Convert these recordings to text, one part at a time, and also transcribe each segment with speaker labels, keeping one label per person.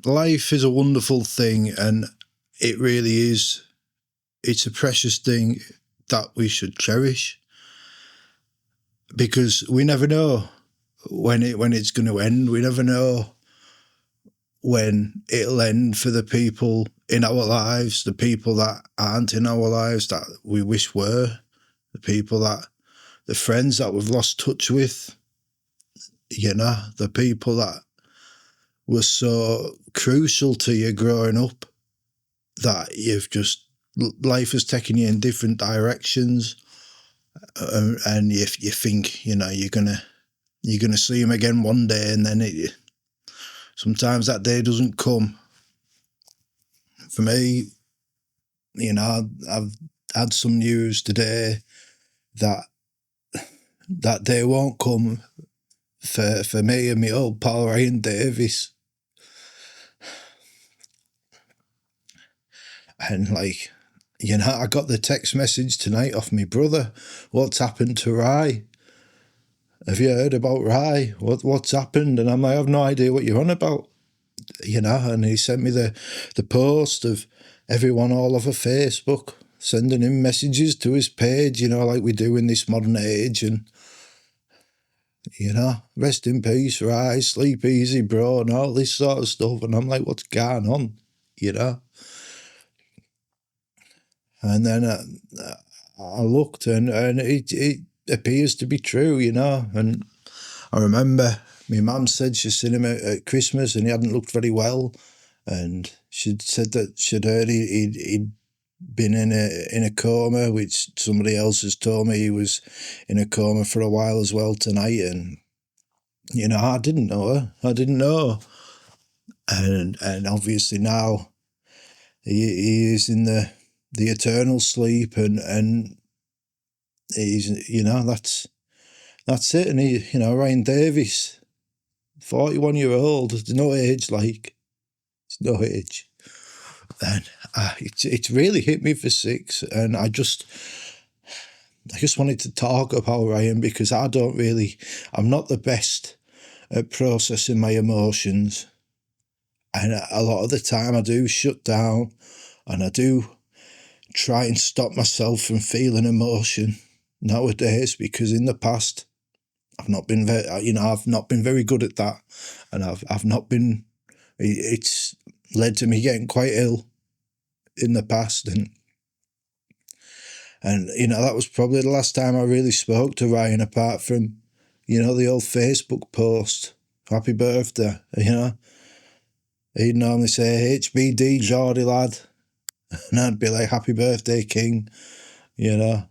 Speaker 1: life is a wonderful thing, and it really is. It's a precious thing that we should cherish, because we never know when it's going to end. We never know when it'll end for the people in our lives, the people that aren't in our lives that we wish were, the friends that we've lost touch with, the people that were so crucial to you growing up, that life has taken you in different directions, and if you think you're gonna see them again one day, and then sometimes that day doesn't come. For me, I've had some news today that day won't come for me and my old pal Ryan Davis. And I got the text message tonight off my brother. What's happened to Rye? Have you heard about Rye? What's happened? And I'm like, I have no idea what you're on about. And he sent me the post of everyone all over Facebook sending him messages to his page, like we do in this modern age. And, rest in peace, Rye, sleep easy, bro, and all this sort of stuff. And I'm like, what's going on? And then I looked, and it appears to be true, And I remember my mum said she'd seen him at Christmas and he hadn't looked very well. And she'd said that she'd heard he'd been in a coma, which somebody else has told me he was in a coma for a while as well tonight. And, I didn't know her. I didn't know. And obviously now he is in the eternal sleep, and he's, that's it. And he, Ryan Davis, 41-year-old, there's no age, it's no age. And it's really hit me for six, and I just wanted to talk about Ryan, because I'm not the best at processing my emotions, and a lot of the time I do shut down, and I do try and stop myself from feeling emotion nowadays, because in the past I've not been very good at that, and I've not been. It's led to me getting quite ill in the past, and that was probably the last time I really spoke to Ryan, apart from the old Facebook post, happy birthday. He'd normally say HBD Geordie lad, and I'd be like, happy birthday, King. And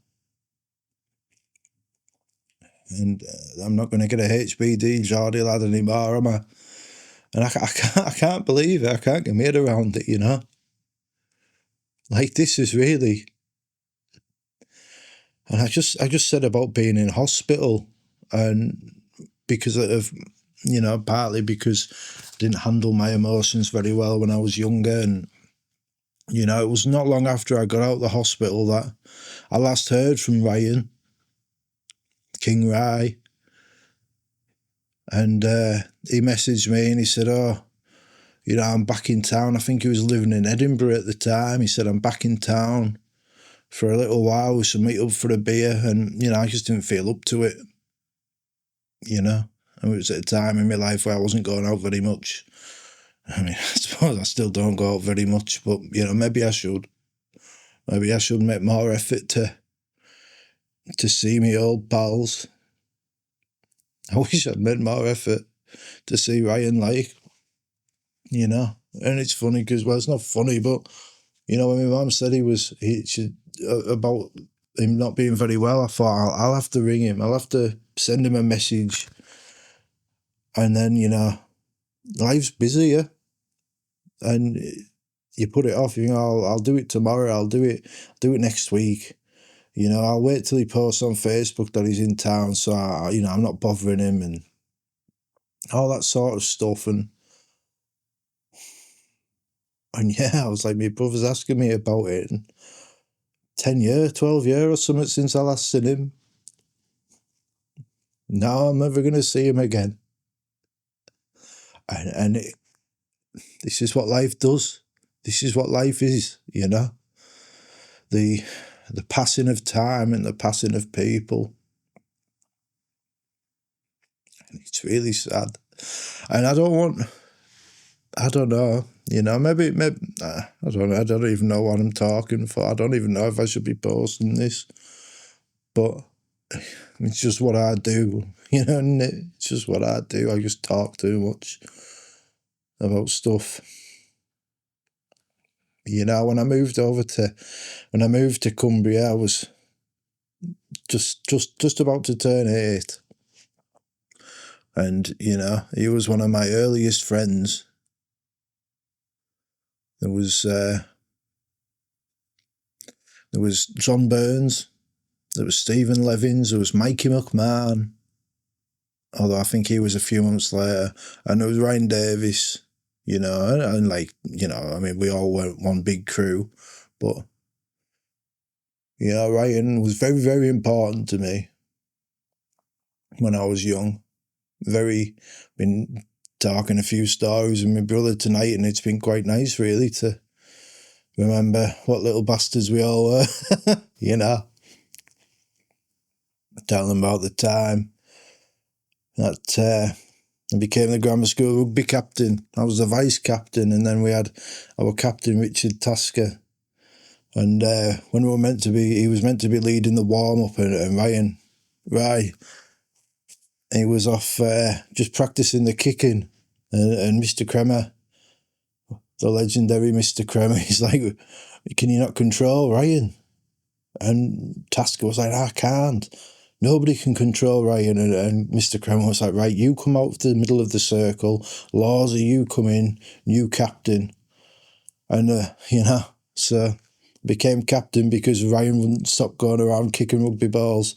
Speaker 1: I'm not going to get a HBD Geordie lad anymore, am I? And I can't believe it. I can't get my head around it, This is really... And I just said about being in hospital, and because of, partly because I didn't handle my emotions very well when I was younger. And, it was not long after I got out of the hospital that I last heard from Ryan, King Rye. And he messaged me and he said, I'm back in town. I think he was living in Edinburgh at the time. He said, I'm back in town for a little while. We should meet up for a beer. And, I just didn't feel up to it, And it was at a time in my life where I wasn't going out very much. I mean, I suppose I still don't go out very much, but, maybe I should. Maybe I should make more effort to see me old pals. I wish I'd made more effort to see Ryan, And it's funny because, well, it's not funny, but, when my mum said about him not being very well, I thought, I'll have to ring him. I'll have to send him a message. And then, life's busy, yeah? And you put it off, I'll do it tomorrow, I'll do it next week. I'll wait till he posts on Facebook that he's in town, so I'm not bothering him and all that sort of stuff. And yeah, I was like, my brother's asking me about it. And 10 years, 12 years or something since I last seen him. Now I'm never going to see him again. And This is what life does. This is what life is, you know. The passing of time and the passing of people. And it's really sad. And I don't know, you know, maybe I don't know, I don't even know what I'm talking for. I don't even know if I should be posting this. But it's just what I do, you know, and it's just what I do. I just talk too much about stuff. You know, when I moved to Cumbria, I was just about to turn 8. And, you know, he was one of my earliest friends. There was John Burns, there was Stephen Levins, there was Mikey McMahon, although I think he was a few months later, and there was Ryan Davis, you know, and like, you know, I mean, we all were one big crew, but, you know, Ryan was very, very important to me when I was young. Been talking a few stories with my brother tonight, and it's been quite nice, really, to remember what little bastards we all were, you know. Telling them about the time that I became the grammar school rugby captain. I was the vice captain, and then we had our captain, Richard Tasker. And when he was meant to be leading the warm-up, and Ryan, he was off just practising the kicking, and Mr. Kremer, the legendary Mr. Kremer, he's like, "Can you not control Ryan?" And Tasker was like, "I can't. Nobody can control Ryan." And Mr. Kremer was like, "Right, you come out to the middle of the circle. Lawsy, you come in, new captain." And, you know, so became captain because Ryan wouldn't stop going around kicking rugby balls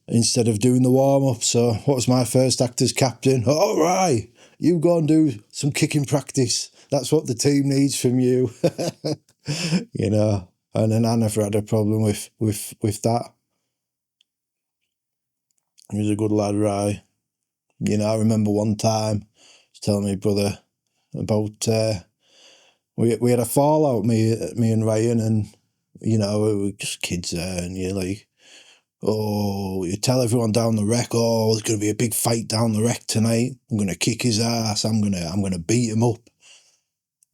Speaker 1: instead of doing the warm-up. So what was my first act as captain? "All right, you go and do some kicking practice. That's what the team needs from you." You know, and then I never had a problem with that. He was a good lad, Rye. You know, I remember one time I was telling my brother about we had a fallout, me and Ryan, and you know, we were just kids there, and you're like, "Oh, you tell everyone down the wreck, oh, there's gonna be a big fight down the wreck tonight. I'm gonna kick his ass, I'm gonna beat him up."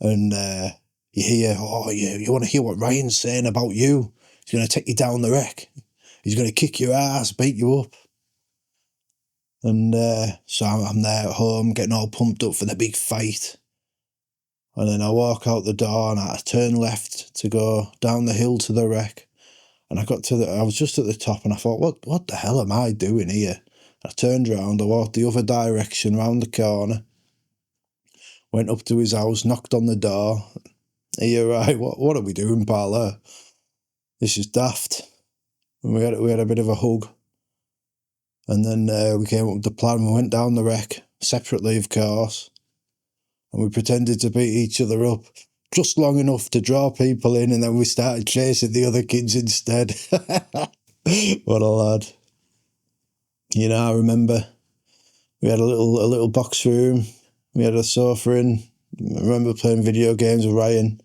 Speaker 1: And you hear, "Oh, you wanna hear what Ryan's saying about you? He's gonna take you down the wreck. He's gonna kick your ass, beat you up." And so I'm there at home getting all pumped up for the big fight. And then I walk out the door and I turn left to go down the hill to the wreck. And I was just at the top and I thought, what the hell am I doing here? I turned round, I walked the other direction round the corner, went up to his house, knocked on the door. "Are right? What are we doing, pal? This is daft." And we had a bit of a hug. And then we came up with the plan. We went down the wreck, separately, of course. And we pretended to beat each other up just long enough to draw people in, and then we started chasing the other kids instead. What a lad. You know, I remember we had a little box room. We had a sofa in. I remember playing video games with Ryan.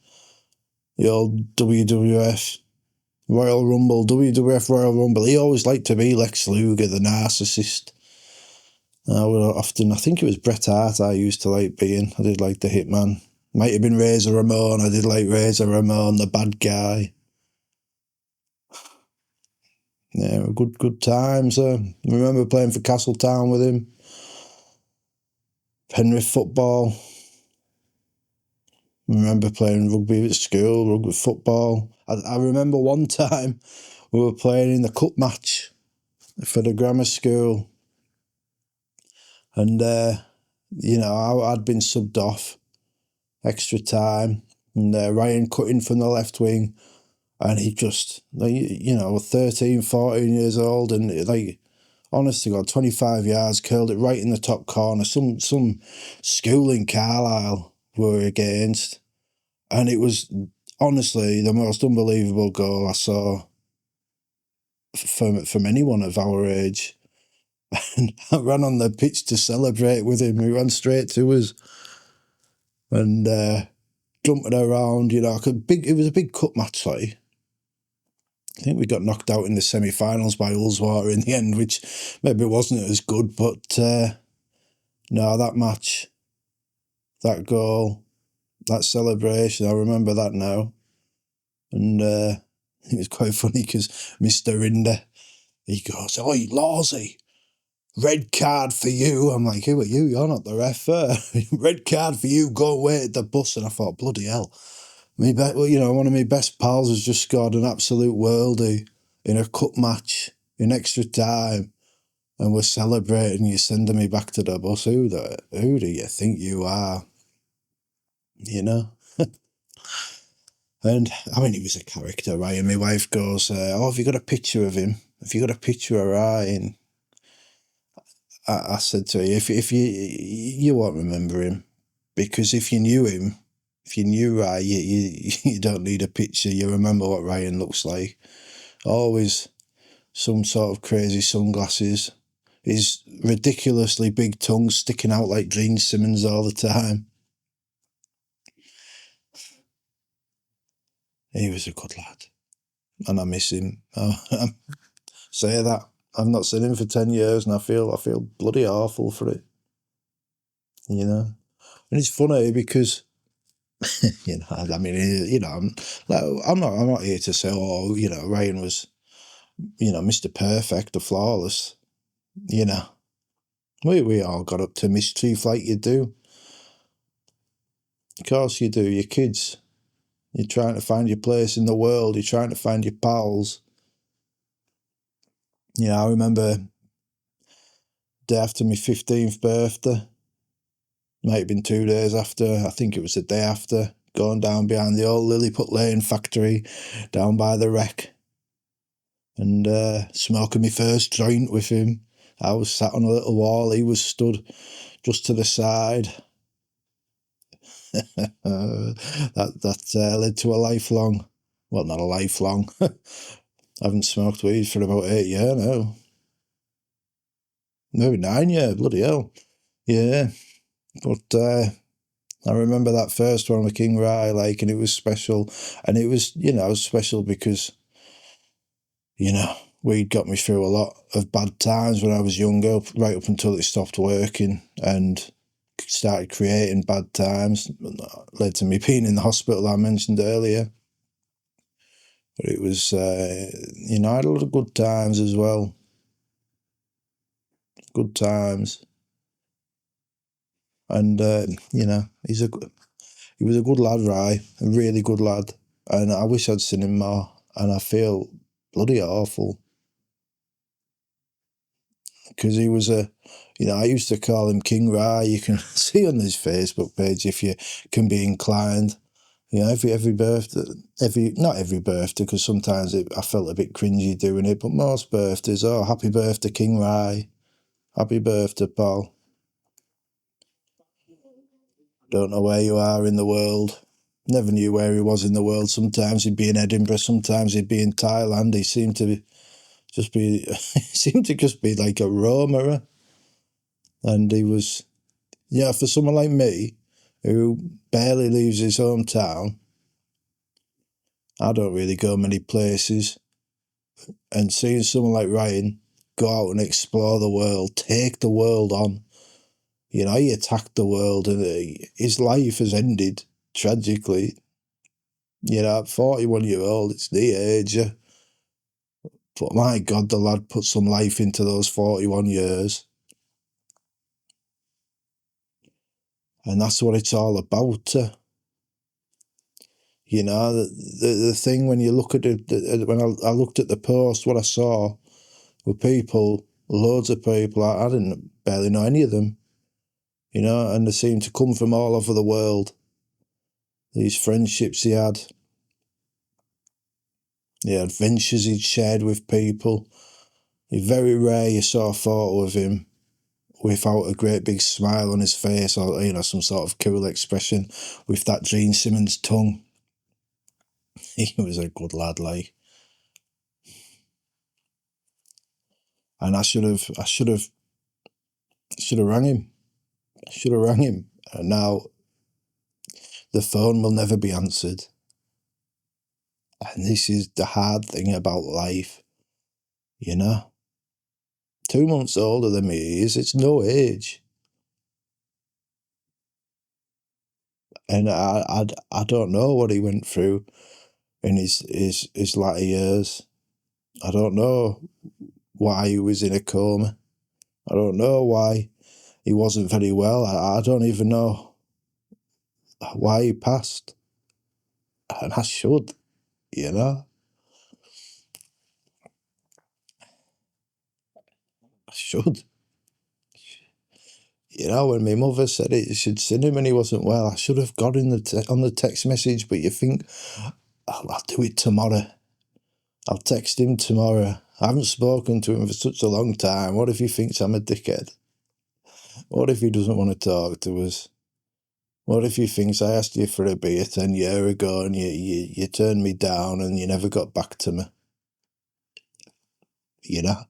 Speaker 1: The old WWF Royal Rumble, WWF Royal Rumble. He always liked to be Lex Luger, the narcissist. I think it was Bret Hart I used to like being. I did like the Hitman. Might have been Razor Ramon. I did like Razor Ramon, the bad guy. Yeah, good times. I remember playing for Castletown with him. Penrith football. I remember playing rugby at school, rugby football. I remember one time we were playing in the cup match for the grammar school. And, you know, I'd been subbed off, extra time, and Ryan cut in from the left wing, and he just, like, you know, 13, 14 years old, and, like, honest to God, 25 yards, curled it right in the top corner. Some school in Carlisle were against, and it was, honestly, the most unbelievable goal I saw from anyone of our age. And I ran on the pitch to celebrate with him. He ran straight to us. and jumping around, you know, it was a big cup match, sorry. I think we got knocked out in the semi-finals by Ullswater in the end, which maybe wasn't as good, but no, that match, that goal, that celebration, I remember that now. And it was quite funny because Mr. Rinder, he goes, "Oi, Lawsy, red card for you." I'm like, "Who are you? You're not the ref." "Red card for you, go away at the bus." And I thought, bloody hell. You know, one of my best pals has just scored an absolute worldie in a cup match in extra time, and we're celebrating. You're sending me back to the bus. Who do you think you are? You know? And I mean, he was a character, right? And my wife goes, "Oh, have you got a picture of him? Have you got a picture of Ryan?" I said to her, if you won't remember him, because if you knew him, if you knew Ryan, you don't need a picture. You remember what Ryan looks like. Always some sort of crazy sunglasses. His ridiculously big tongue sticking out like Gene Simmons all the time. He was a good lad, and I miss him. Say that. I've not seen him for 10 years, and I feel bloody awful for it. You know, and it's funny because, you know, I mean, you know, I'm not here to say, oh, you know, Ryan was, you know, Mr. Perfect or flawless. You know, we all got up to mischief like you do. Of course you do. Your kids. You're trying to find your place in the world. You're trying to find your pals. You know, I remember day after my 15th birthday, might have been 2 days after, I think it was the day after, going down behind the old Lilliput Lane factory, down by the wreck, and smoking my first joint with him. I was sat on a little wall, he was stood just to the side. that led to a lifelong, well, not a lifelong, I haven't smoked weed for about 8 years now. Maybe 9 years, bloody hell. Yeah, but I remember that first one with King Rye, like, and it was special. And it was, you know, special because, you know, we'd got me through a lot of bad times when I was younger, right up until it stopped working and started creating bad times. Led to me being in the hospital I mentioned earlier. But it was, you know, I had a lot of good times as well. Good times. And, you know, he was a good lad, Rye, a really good lad. And I wish I'd seen him more. And I feel bloody awful. Because he was you know, I used to call him King Rye. You can see on his Facebook page if you can be inclined. You know, every birthday, not every birthday, because sometimes I felt a bit cringy doing it, but most birthdays, oh, happy birthday, King Rye. Happy birthday, Paul. Don't know where you are in the world. Never knew where he was in the world. Sometimes he'd be in Edinburgh, sometimes he'd be in Thailand. He seemed to just be like a roamer. And he was, yeah, for someone like me, who barely leaves his hometown, I don't really go many places. And seeing someone like Ryan go out and explore the world, take the world on, you know, he attacked the world, and his life has ended tragically. You know, at 41-year-old, it's the age. But my God, the lad put some life into those 41 years. And that's what it's all about. You know, the thing when you look at it, when I looked at the post, what I saw were people, loads of people, I didn't barely know any of them, you know, and they seemed to come from all over the world. These friendships he had, the adventures he'd shared with people. It's very rare you saw a photo of him without a great big smile on his face, or, you know, some sort of cool expression with that Gene Simmons tongue. He was a good lad, like. And I should have rang him. And now, The phone will never be answered. And this is the hard thing about life, you know. 2 months older than me he is, it's no age. And I don't know what he went through in his latter years. I don't know why he was in a coma. I don't know why he wasn't very well. I don't even know why he passed. And I should, you know. I should. You know, when my mother said she'd seen him and he wasn't well, I should have got in on the text message, but you think, I'll do it tomorrow. I'll text him tomorrow. I haven't spoken to him for such a long time. What if he thinks I'm a dickhead? What if he doesn't want to talk to us? What if he thinks I asked you for a beer 10 years ago and you turned me down and you never got back to me? You know?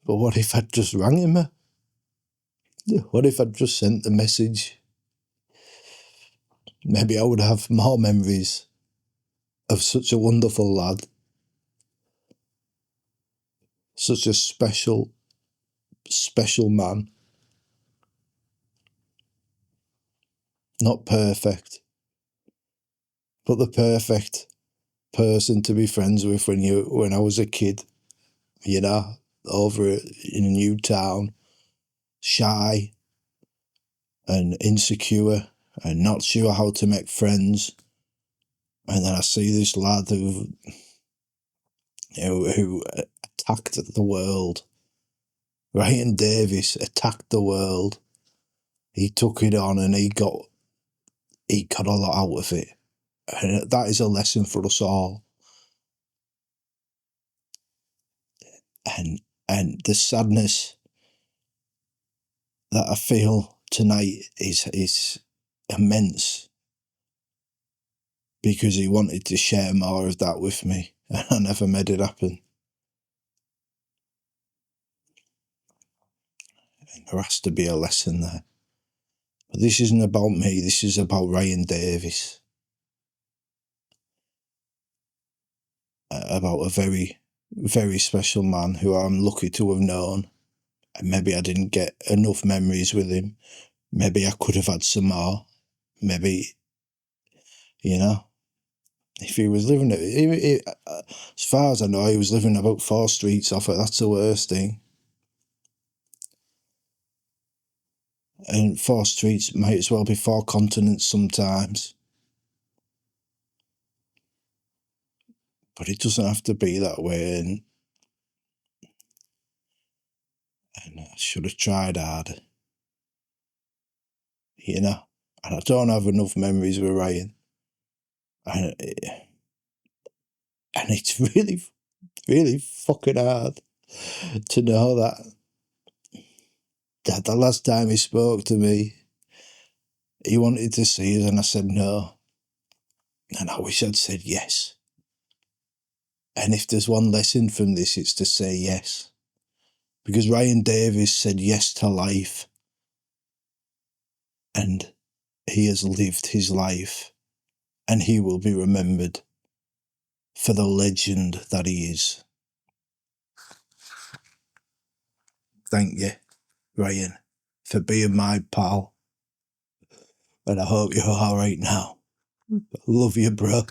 Speaker 1: But what if I'd just rang him? What if I'd just sent the message? Maybe I would have more memories of such a wonderful lad. Such a special, special man. Not perfect, but the perfect person to be friends with when I was a kid, you know, over in a new town, shy and insecure and not sure how to make friends. And then I see this lad who attacked the world. Ryan Davis attacked the world. He took it on and he got a lot out of it. And that is a lesson for us all. And the sadness that I feel tonight is immense, because he wanted to share more of that with me and I never made it happen. And there has to be a lesson there. But this isn't about me, this is about Ryan Davis. About a very, very special man who I'm lucky to have known. And maybe I didn't get enough memories with him. Maybe I could have had some more. Maybe, you know, if he was living, as far as I know, he was living about 4 streets off it. That's the worst thing. And 4 streets might as well be 4 continents sometimes. But it doesn't have to be that way. And I should have tried harder. You know? And I don't have enough memories with Ryan. And it's really, really fucking hard to know that the last time he spoke to me, he wanted to see us and I said no. And I wish I'd said yes. And if there's one lesson from this, it's to say yes. Because Ryan Davis said yes to life. And he has lived his life. And he will be remembered for the legend that he is. Thank you, Ryan, for being my pal. And I hope you're all right now. Love you, bro.